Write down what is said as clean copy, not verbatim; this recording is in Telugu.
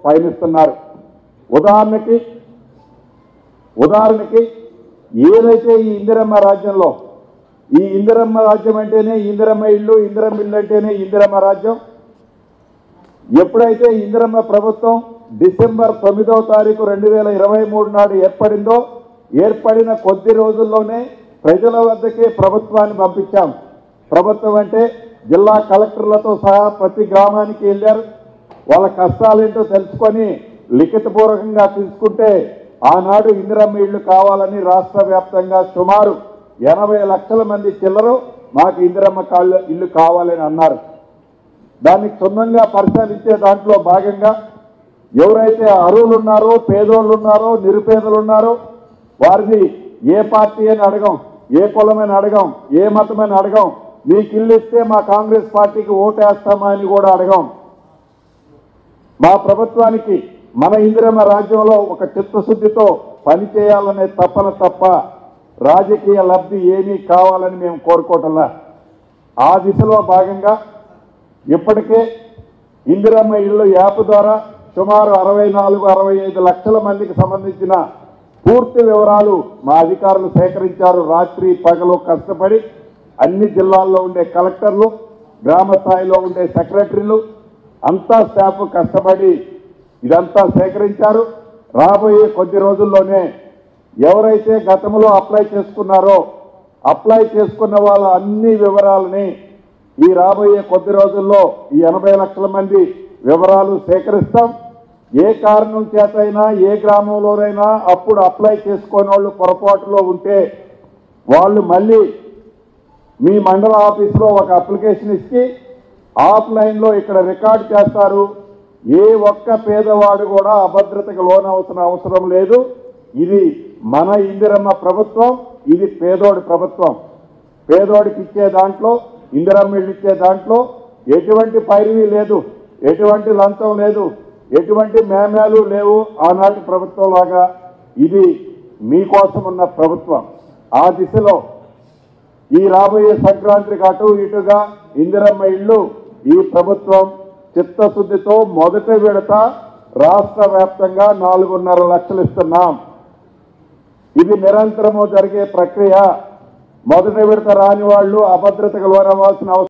పయనిస్తున్నారు. ఉదాహరణకి ఏదైతే ఈ ఇందిరమ్మ రాజ్యంలో, ఈ ఇందిరమ్మ రాజ్యం అంటేనే ఇందిరమ్మ ఇల్లు, ఇందిరమ్మ ఇల్లు అంటేనే ఇందిరమ్మ రాజ్యం. ఎప్పుడైతే ఇందిరమ్మ ప్రభుత్వం డిసెంబర్ 9వ తారీఖు 2023 నాడు ఏర్పడిన కొద్ది రోజుల్లోనే ప్రజల వద్దకే ప్రభుత్వాన్ని పంపించాం. ప్రభుత్వం అంటే జిల్లా కలెక్టర్లతో సహా ప్రతి గ్రామానికి వెళ్ళారు. వాళ్ళ కష్టాలేంటో తెలుసుకొని లిఖితపూర్వకంగా తీసుకుంటే ఆనాడు ఇందిరమ్మ ఇళ్లు కావాలని రాష్ట్ర వ్యాప్తంగా సుమారు 80 లక్షల మంది చిల్లరు మాకు ఇందిరమ్మ ఇల్లు కావాలని అన్నారు. దాన్ని క్షుణ్ణంగా పరిశీలించే దాంట్లో భాగంగా ఎవరైతే అర్హులు ఉన్నారో, పేదోళ్ళు ఉన్నారో, నిరుపేదలు ఉన్నారో వారిని ఏ పార్టీ అని అడగం, ఏ కులమని అడగం, ఏ మతమని అడగం, మీకు ఇల్లు ఇస్తే మా కాంగ్రెస్ పార్టీకి ఓటేస్తామా అని కూడా అడగం. మా ప్రభుత్వానికి మన ఇందిరమ్మ రాజ్యంలో ఒక చిత్తశుద్ధితో పనిచేయాలనే తప్ప రాజకీయ లబ్ధి ఏమీ కావాలని మేము కోరుకోవటంలా. ఆ దిశలో భాగంగా ఇప్పటికే ఇందిరమ్మ ఇళ్ళు యాప్ ద్వారా సుమారు 64-65 లక్షల మందికి సంబంధించిన పూర్తి వివరాలు మా అధికారులు సేకరించారు. రాత్రి పగలు కష్టపడి అన్ని జిల్లాల్లో ఉండే కలెక్టర్లు, గ్రామ స్థాయిలో ఉండే సెక్రటరీలు అంతా స్టాఫ్ కష్టపడి ఇదంతా సేకరించారు. రాబోయే కొద్ది రోజుల్లోనే ఎవరైతే గతంలో అప్లై చేసుకున్నారో అప్లై చేసుకున్న వాళ్ళ అన్ని వివరాలని ఈ రాబోయే కొద్ది రోజుల్లో ఈ 80 లక్షల మంది వివరాలు సేకరిస్తాం. ఏ కారణం చేతైనా ఏ గ్రామంలోనైనా అప్పుడు అప్లై చేసుకునే వాళ్ళు పొరపాటులో ఉంటే వాళ్ళు మళ్ళీ మీ మండల ఆఫీసులో ఒక అప్లికేషన్ ఇచ్చి ఆఫ్లైన్లో ఇక్కడ రికార్డ్ చేస్తారు. ఏ ఒక్క పేదవాడు కూడా అభద్రతకు లోనవలసిన అవసరం లేదు. ఇది మన ఇందిరమ్మ ప్రభుత్వం, ఇది పేదోడి ప్రభుత్వం. పేదోడికి ఇచ్చే దాంట్లో, ఇందిరమ్మ ఇల్లు ఇచ్చే దాంట్లో ఎటువంటి పైరవీ లేదు, ఎటువంటి లంచం లేదు, ఎటువంటి మేమేలు లేవు. ఆనాటి ప్రభుత్వం లాగా ఇది మీకోసం ఉన్న ప్రభుత్వం. ఆ దిశలో ఈ రాబోయే సంక్రాంతికి అటు ఇటుగా ఇందిరమ్మ ఇళ్ళు ఈ ప్రభుత్వం చిత్తశుద్ధితో మొదటి విడత రాష్ట్ర వ్యాప్తంగా 4.5 లక్షలు ఇస్తున్నాం. ఇది నిరంతరము జరిగే ప్రక్రియ. మొదటి విడత రాని వాళ్ళు అభద్రతకు లోనవ్వాల్సిన అవసరం